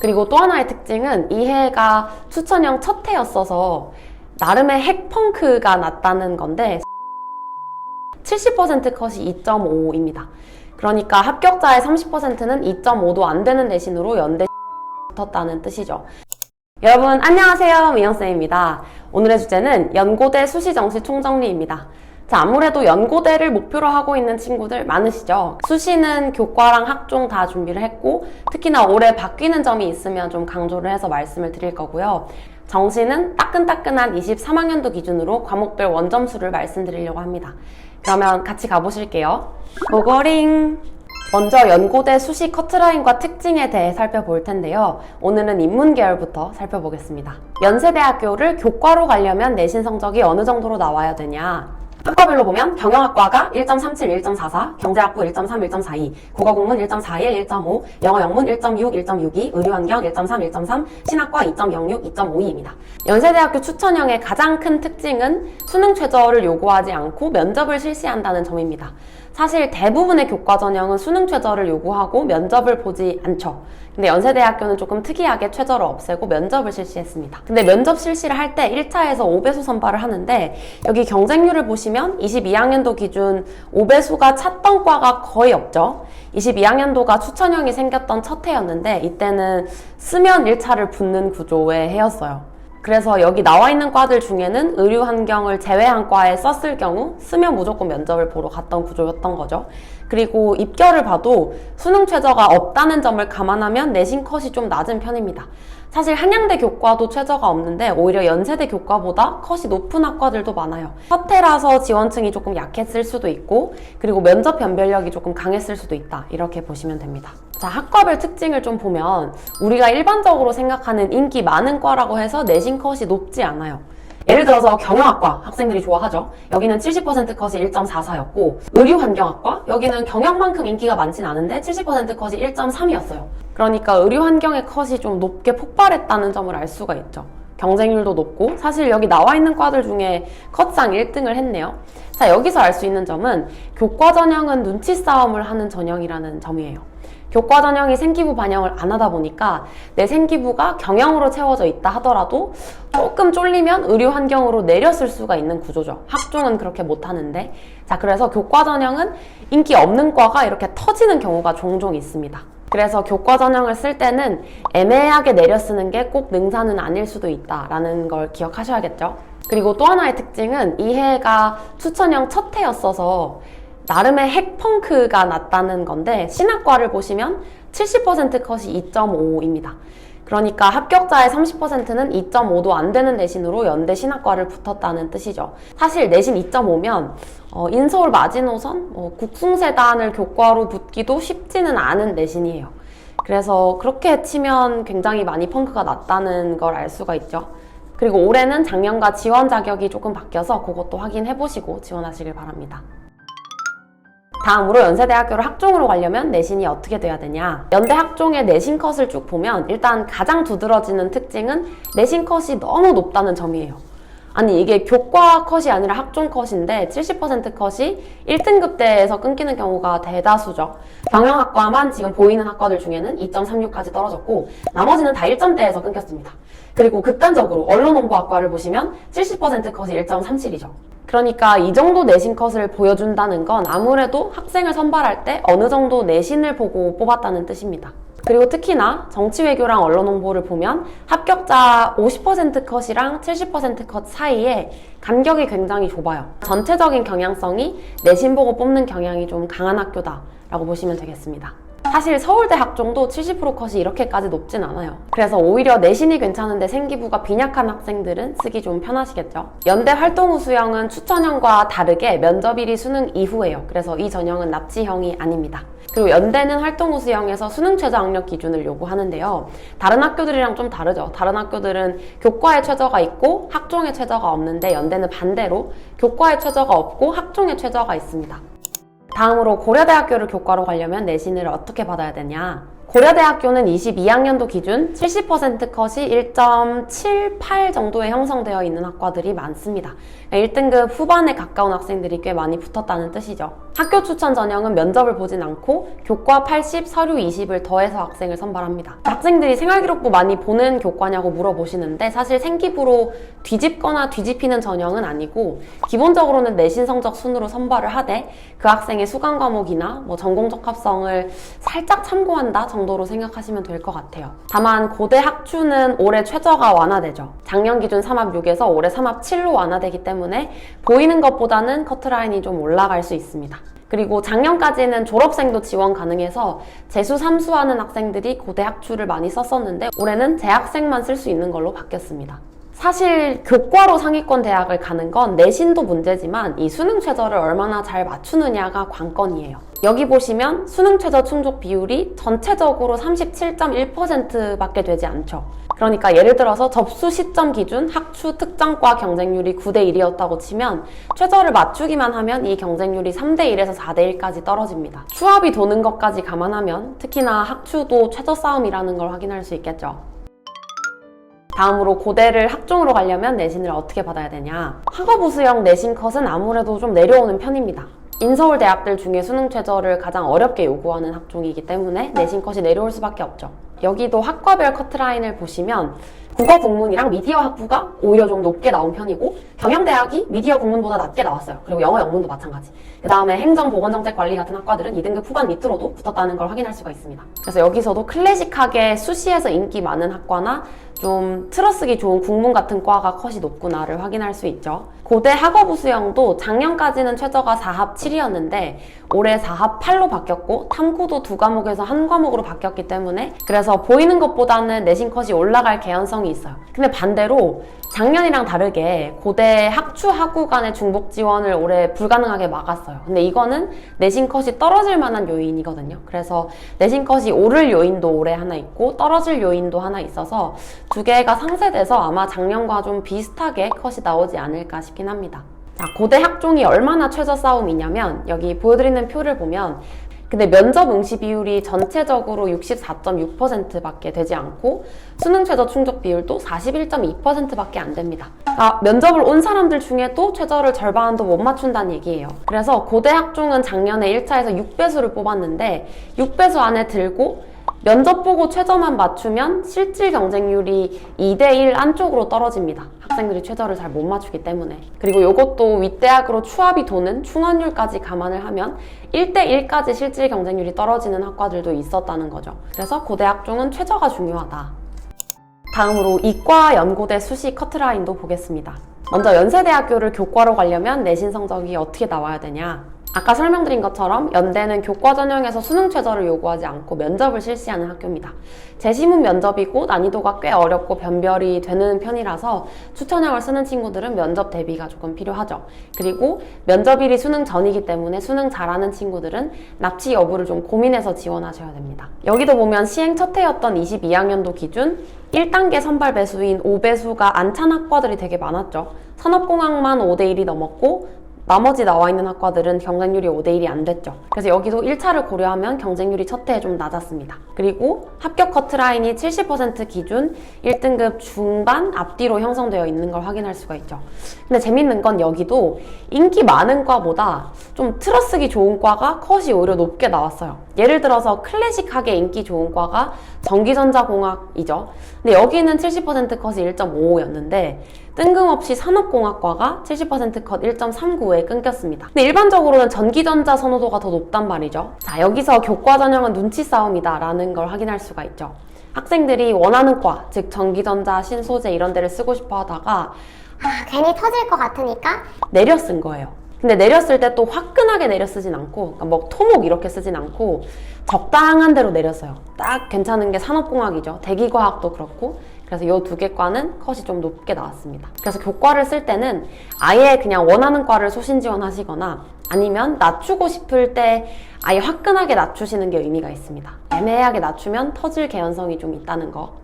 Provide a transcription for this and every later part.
그리고 또 하나의 특징은 이 해가 추천형 첫 해였어서 나름의 핵펑크가 났다는 건데 70% 컷이 2.5입니다. 그러니까 합격자의 30%는 2.5도 안 되는 대신으로 연대 붙었다는 뜻이죠. 여러분 안녕하세요, 민영쌤입니다. 오늘의 주제는 연고대 수시정시 총정리입니다. 자, 아무래도 연고대를 목표로 하고 있는 친구들 많으시죠? 수시는 교과랑 학종 다 준비를 했고 특히나 올해 바뀌는 점이 있으면 좀 강조를 해서 말씀을 드릴 거고요. 정시는 따끈따끈한 23학년도 기준으로 과목별 원점수를 말씀드리려고 합니다. 그러면 같이 가보실게요. 고고링! 먼저 연고대 수시 커트라인과 특징에 대해 살펴볼 텐데요. 오늘은 인문계열부터 살펴보겠습니다. 연세대학교를 교과로 가려면 내신 성적이 어느 정도로 나와야 되냐? 학과별로 보면 경영학과가 1.37, 1.44, 경제학부 1.3, 1.42, 국어국문 1.41, 1.5, 영어영문 1.6, 1.62, 의료환경 1.3, 1.3, 신학과 2.06, 2.52입니다. 연세대학교 추천형의 가장 큰 특징은 수능 최저를 요구하지 않고 면접을 실시한다는 점입니다. 사실 대부분의 교과 전형은 수능 최저를 요구하고 면접을 보지 않죠. 근데 연세대학교는 조금 특이하게 최저를 없애고 면접을 실시했습니다. 근데 면접 실시를 할 때 1차에서 5배수 선발을 하는데 여기 경쟁률을 보시면 22학년도 기준 5배수가 찼던 과가 거의 없죠. 22학년도가 추천형이 생겼던 첫 해였는데 이때는 쓰면 1차를 붙는 구조의 해였어요. 그래서 여기 나와 있는 과들 중에는 의료 환경을 제외한 과에 썼을 경우 쓰면 무조건 면접을 보러 갔던 구조였던 거죠. 그리고 입결을 봐도 수능 최저가 없다는 점을 감안하면 내신 컷이 좀 낮은 편입니다. 사실 한양대 교과도 최저가 없는데 오히려 연세대 교과보다 컷이 높은 학과들도 많아요. 첫 해라서 지원층이 조금 약했을 수도 있고 그리고 면접 변별력이 조금 강했을 수도 있다, 이렇게 보시면 됩니다. 자, 학과별 특징을 좀 보면 우리가 일반적으로 생각하는 인기 많은 과라고 해서 내신 컷이 높지 않아요. 예를 들어서 경영학과 학생들이 좋아하죠. 여기는 70% 컷이 1.44였고 의료환경학과 여기는 경영만큼 인기가 많진 않은데 70% 컷이 1.3이었어요. 그러니까 의료환경의 컷이 좀 높게 폭발했다는 점을 알 수가 있죠. 경쟁률도 높고 사실 여기 나와 있는 과들 중에 컷상 1등을 했네요. 자, 여기서 알 수 있는 점은 교과 전형은 눈치 싸움을 하는 전형이라는 점이에요. 교과 전형이 생기부 반영을 안 하다 보니까 내 생기부가 경영으로 채워져 있다 하더라도 조금 쫄리면 의료 환경으로 내렸을 수가 있는 구조죠. 학종은 그렇게 못하는데. 자, 그래서 교과 전형은 인기 없는 과가 이렇게 터지는 경우가 종종 있습니다. 그래서 교과 전형을 쓸 때는 애매하게 내려 쓰는 게 꼭 능사는 아닐 수도 있다라는 걸 기억하셔야겠죠. 그리고 또 하나의 특징은 이 해가 추천형 첫 해였어서 나름의 핵펑크가 났다는 건데 신학과를 보시면 70% 컷이 2.5입니다. 그러니까 합격자의 30%는 2.5도 안 되는 대신으로 연대 신학과를 붙었다는 뜻이죠. 사실 내신 2.5면 인서울 마지노선, 국숭세단을 교과로 붙기도 쉽지는 않은 내신이에요. 그래서 그렇게 치면 굉장히 많이 펑크가 났다는 걸 알 수가 있죠. 그리고 올해는 작년과 지원 자격이 조금 바뀌어서 그것도 확인해보시고 지원하시길 바랍니다. 다음으로 연세대학교를 학종으로 가려면 내신이 어떻게 돼야 되냐? 연대 학종의 내신 컷을 쭉 보면 일단 가장 두드러지는 특징은 내신 컷이 너무 높다는 점이에요. 아니 이게 교과 컷이 아니라 학종 컷인데 70% 컷이 1등급대에서 끊기는 경우가 대다수죠. 경영학과만 지금 보이는 학과들 중에는 2.36까지 떨어졌고 나머지는 다 1점대에서 끊겼습니다. 그리고 극단적으로 언론홍보학과를 보시면 70% 컷이 1.37이죠. 그러니까 이 정도 내신 컷을 보여준다는 건 아무래도 학생을 선발할 때 어느 정도 내신을 보고 뽑았다는 뜻입니다. 그리고 특히나 정치외교랑 언론홍보를 보면 합격자 50% 컷이랑 70% 컷 사이에 간격이 굉장히 좁아요. 전체적인 경향성이 내신 보고 뽑는 경향이 좀 강한 학교다라고 보시면 되겠습니다. 사실 서울대 학종도 70% 컷이 이렇게까지 높진 않아요. 그래서 오히려 내신이 괜찮은데 생기부가 빈약한 학생들은 쓰기 좀 편하시겠죠. 연대 활동후 수형은 추천형과 다르게 면접일이 수능 이후예요. 그래서 이 전형은 납치형이 아닙니다. 그리고 연대는 활동후 수형에서 수능 최저 학력 기준을 요구하는데요. 다른 학교들이랑 좀 다르죠. 다른 학교들은 교과에 최저가 있고 학종에 최저가 없는데 연대는 반대로 교과에 최저가 없고 학종에 최저가 있습니다. 다음으로 고려대학교를 교과로 가려면 내신을 어떻게 받아야 되냐? 고려대학교는 22학년도 기준 70% 컷이 1.78 정도에 형성되어 있는 학과들이 많습니다. 1등급 후반에 가까운 학생들이 꽤 많이 붙었다는 뜻이죠. 학교 추천 전형은 면접을 보진 않고 교과 80, 서류 20을 더해서 학생을 선발합니다. 학생들이 생활기록부 많이 보는 교과냐고 물어보시는데 사실 생기부로 뒤집거나 뒤집히는 전형은 아니고 기본적으로는 내신 성적 순으로 선발을 하되 그 학생의 수강 과목이나 전공 적합성을 살짝 참고한다 정도로 생각하시면 될 것 같아요. 다만 고대 학추는 올해 최저가 완화되죠. 작년 기준 3합 6에서 올해 3합 7로 완화되기 때문에 보이는 것보다는 커트라인이 좀 올라갈 수 있습니다. 그리고 작년까지는 졸업생도 지원 가능해서 재수, 삼수하는 학생들이 고대 학추를 많이 썼었는데 올해는 재학생만 쓸 수 있는 걸로 바뀌었습니다. 사실 교과로 상위권 대학을 가는 건 내신도 문제지만 이 수능 최저를 얼마나 잘 맞추느냐가 관건이에요. 여기 보시면 수능 최저 충족 비율이 전체적으로 37.1%밖에 되지 않죠. 그러니까 예를 들어서 접수 시점 기준 학추 특정과 경쟁률이 9대 1이었다고 치면 최저를 맞추기만 하면 이 경쟁률이 3대 1에서 4대 1까지 떨어집니다. 추합이 도는 것까지 감안하면 특히나 학추도 최저 싸움이라는 걸 확인할 수 있겠죠. 다음으로 고대를 학종으로 가려면 내신을 어떻게 받아야 되냐. 학업우수형 내신 컷은 아무래도 좀 내려오는 편입니다. 인서울 대학들 중에 수능 최저를 가장 어렵게 요구하는 학종이기 때문에 내신 컷이 내려올 수밖에 없죠. 여기도 학과별 커트라인을 보시면 국어 국문이랑 미디어 학부가 오히려 좀 높게 나온 편이고 경영대학이 미디어 국문보다 낮게 나왔어요. 그리고 영어 영문도 마찬가지. 그 다음에 행정보건정책관리 같은 학과들은 2등급 후반 밑으로도 붙었다는 걸 확인할 수가 있습니다. 그래서 여기서도 클래식하게 수시에서 인기 많은 학과나 좀 틀어쓰기 좋은 국문 같은 과가 컷이 높구나를 확인할 수 있죠. 고대 학업우수형도 작년까지는 최저가 4합 7이었는데 올해 4합 8로 바뀌었고 탐구도 2과목에서 1과목으로 바뀌었기 때문에 그래서 보이는 것보다는 내신 컷이 올라갈 개연성이 있어요. 근데 반대로 작년이랑 다르게 고대 학추 학우 간의 중복 지원을 올해 불가능하게 막았어요. 근데 이거는 내신 컷이 떨어질 만한 요인이거든요. 그래서 내신 컷이 오를 요인도 올해 하나 있고 떨어질 요인도 하나 있어서 두 개가 상쇄돼서 아마 작년과 좀 비슷하게 컷이 나오지 않을까 싶긴 합니다. 자, 고대 학종이 얼마나 최저 싸움이냐면 여기 보여드리는 표를 보면 근데 면접 응시 비율이 전체적으로 64.6%밖에 되지 않고 수능 최저 충족 비율도 41.2%밖에 안 됩니다. 그러니까 면접을 온 사람들 중에도 최저를 절반도 못 맞춘다는 얘기예요. 그래서 고대 학종은 작년에 1차에서 6배수를 뽑았는데 6배수 안에 들고 면접 보고 최저만 맞추면 실질 경쟁률이 2대1 안쪽으로 떨어집니다. 학생들이 최저를 잘 못 맞추기 때문에. 그리고 이것도 윗대학으로 추합이 도는 충원율까지 감안을 하면 1대1까지 실질 경쟁률이 떨어지는 학과들도 있었다는 거죠. 그래서 고대 학종은 최저가 중요하다. 다음으로 이과 연고대 수시 커트라인도 보겠습니다. 먼저 연세대학교를 교과로 가려면 내신 성적이 어떻게 나와야 되냐? 아까 설명드린 것처럼 연대는 교과 전형에서 수능 최저를 요구하지 않고 면접을 실시하는 학교입니다. 재시문 면접이고 난이도가 꽤 어렵고 변별이 되는 편이라서 추천형을 쓰는 친구들은 면접 대비가 조금 필요하죠. 그리고 면접일이 수능 전이기 때문에 수능 잘하는 친구들은 납치 여부를 좀 고민해서 지원하셔야 됩니다. 여기도 보면 시행 첫 해였던 22학년도 기준 1단계 선발 배수인 5배수가 안 찬 학과들이 되게 많았죠. 산업공학만 5대1이 넘었고 나머지 나와 있는 학과들은 경쟁률이 5대1이 안 됐죠. 그래서 여기도 1차를 고려하면 경쟁률이 첫 해에 좀 낮았습니다. 그리고 합격 커트라인이 70% 기준 1등급 중반 앞뒤로 형성되어 있는 걸 확인할 수가 있죠. 근데 재밌는 건 여기도 인기 많은 과보다 좀 틀어쓰기 좋은 과가 컷이 오히려 높게 나왔어요. 예를 들어서 클래식하게 인기 좋은 과가 전기전자공학이죠. 근데 여기는 70% 컷이 1.55였는데 뜬금없이 산업공학과가 70% 컷 1.39에 끊겼습니다. 근데 일반적으로는 전기전자 선호도가 더 높단 말이죠. 자, 여기서 교과 전형은 눈치 싸움이다 라는 걸 확인할 수가 있죠. 학생들이 원하는 과, 즉 전기전자, 신소재 이런 데를 쓰고 싶어 하다가 괜히 터질 것 같으니까 내려 쓴 거예요. 근데 내렸을 때 또 화끈하게 내려 쓰진 않고 그러니까 토목 이렇게 쓰진 않고 적당한 대로 내렸어요. 딱 괜찮은 게 산업공학이죠. 대기과학도 그렇고 그래서 이 두 개 과는 컷이 좀 높게 나왔습니다. 그래서 교과를 쓸 때는 아예 그냥 원하는 과를 소신 지원하시거나 아니면 낮추고 싶을 때 아예 화끈하게 낮추시는 게 의미가 있습니다. 애매하게 낮추면 터질 개연성이 좀 있다는 거.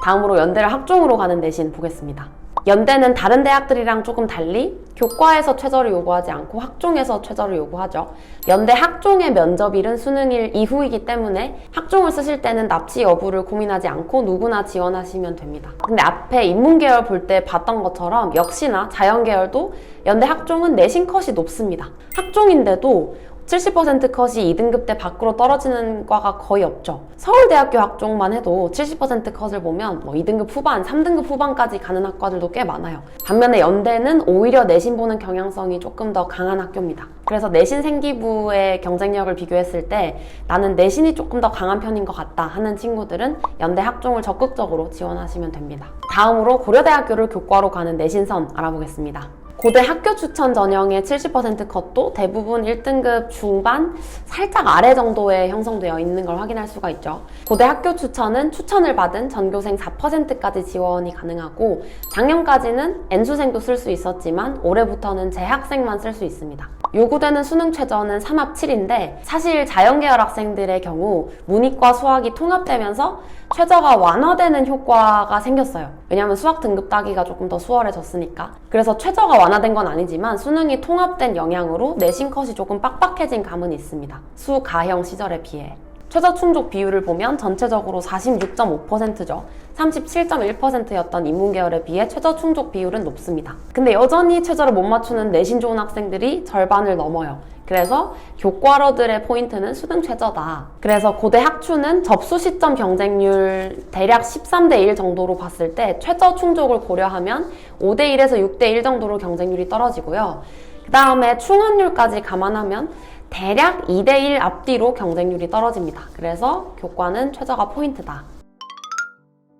다음으로 연대를 학종으로 가는 내신 보겠습니다. 연대는 다른 대학들이랑 조금 달리 교과에서 최저를 요구하지 않고 학종에서 최저를 요구하죠. 연대 학종의 면접일은 수능일 이후이기 때문에 학종을 쓰실 때는 납치 여부를 고민하지 않고 누구나 지원하시면 됩니다. 근데 앞에 인문계열 볼 때 봤던 것처럼 역시나 자연계열도 연대 학종은 내신 컷이 높습니다. 학종인데도 70% 컷이 2등급 때 밖으로 떨어지는 과가 거의 없죠. 서울대학교 학종만 해도 70% 컷을 보면 2등급 후반, 3등급 후반까지 가는 학과들도 꽤 많아요. 반면에 연대는 오히려 내신 보는 경향성이 조금 더 강한 학교입니다. 그래서 내신 생기부의 경쟁력을 비교했을 때 나는 내신이 조금 더 강한 편인 것 같다 하는 친구들은 연대 학종을 적극적으로 지원하시면 됩니다. 다음으로 고려대학교를 교과로 가는 내신선 알아보겠습니다. 고대 학교 추천 전형의 70% 컷도 대부분 1등급 중반, 살짝 아래 정도에 형성되어 있는 걸 확인할 수가 있죠. 고대 학교 추천은 추천을 받은 전교생 4%까지 지원이 가능하고 작년까지는 N수생도 쓸 수 있었지만 올해부터는 재학생만 쓸 수 있습니다. 요구되는 수능 최저는 3합 7인데 사실 자연계열 학생들의 경우 문이과 수학이 통합되면서 최저가 완화되는 효과가 생겼어요. 왜냐하면 수학 등급 따기가 조금 더 수월해졌으니까. 그래서 최저가 완화된 건 아니지만 수능이 통합된 영향으로 내신 컷이 조금 빡빡해진 감은 있습니다. 수가형 시절에 비해. 최저 충족 비율을 보면 전체적으로 46.5%죠. 37.1%였던 인문계열에 비해 최저 충족 비율은 높습니다. 근데 여전히 최저를 못 맞추는 내신 좋은 학생들이 절반을 넘어요. 그래서 교과러들의 포인트는 수능 최저다. 그래서 고대 학추는 접수 시점 경쟁률 대략 13대 1 정도로 봤을 때 최저 충족을 고려하면 5대 1에서 6대 1 정도로 경쟁률이 떨어지고요. 그 다음에 충원율까지 감안하면 대략 2대1 앞뒤로 경쟁률이 떨어집니다. 그래서 교과는 최저가 포인트다.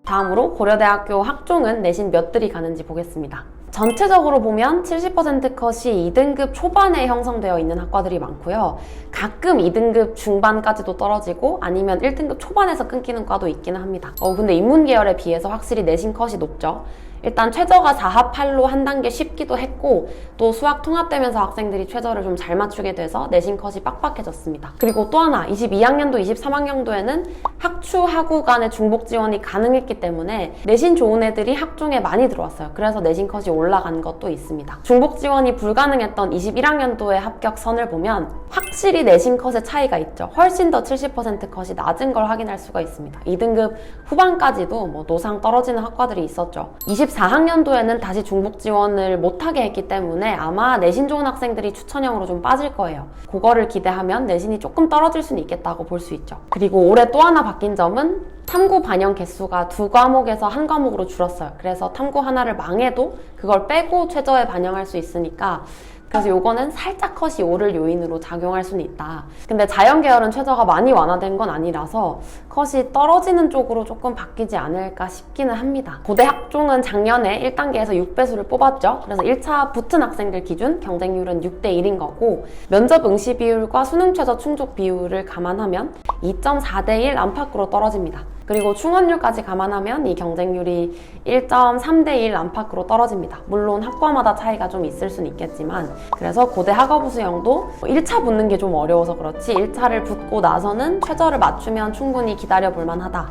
다음으로 고려대학교 학종은 내신 몇 들이 가는지 보겠습니다. 전체적으로 보면 70% 컷이 2등급 초반에 형성되어 있는 학과들이 많고요. 가끔 2등급 중반까지도 떨어지고 아니면 1등급 초반에서 끊기는 과도 있기는 합니다. 근데 인문계열에 비해서 확실히 내신 컷이 높죠. 일단 최저가 4합 8로 한 단계 쉽기도 했고 또 수학 통합되면서 학생들이 최저를 좀 잘 맞추게 돼서 내신 컷이 빡빡해졌습니다. 그리고 또 하나 22학년도, 23학년도에는 학추, 하구 간의 중복 지원이 가능했기 때문에 내신 좋은 애들이 학종에 많이 들어왔어요. 그래서 내신 컷이 올라간 것도 있습니다. 중복 지원이 불가능했던 21학년도의 합격선을 보면 확실히 내신 컷의 차이가 있죠. 훨씬 더 70% 컷이 낮은 걸 확인할 수가 있습니다. 2등급 후반까지도 노상 떨어지는 학과들이 있었죠. 24학년도에는 다시 중복 지원을 못하게 했기 때문에 아마 내신 좋은 학생들이 추천형으로 좀 빠질 거예요. 그거를 기대하면 내신이 조금 떨어질 수는 있겠다고 볼 수 있죠. 그리고 올해 또 하나 바뀐 점은 탐구 반영 개수가 2과목에서 1과목으로 줄었어요. 그래서 탐구 하나를 망해도 그걸 빼고 최저에 반영할 수 있으니까 그래서 요거는 살짝 컷이 오를 요인으로 작용할 수는 있다. 근데 자연계열은 최저가 많이 완화된 건 아니라서 컷이 떨어지는 쪽으로 조금 바뀌지 않을까 싶기는 합니다. 고대 학종은 작년에 1단계에서 6배수를 뽑았죠. 그래서 1차 붙은 학생들 기준 경쟁률은 6대 1인 거고 면접 응시 비율과 수능 최저 충족 비율을 감안하면 2.4대 1 안팎으로 떨어집니다. 그리고 충원율까지 감안하면 이 경쟁률이 1.3대 1 안팎으로 떨어집니다. 물론 학과마다 차이가 좀 있을 수는 있겠지만 그래서 고대 학업우 수형도 1차 붙는 게 좀 어려워서 그렇지 1차를 붙고 나서는 최저를 맞추면 충분히 기다려 볼 만하다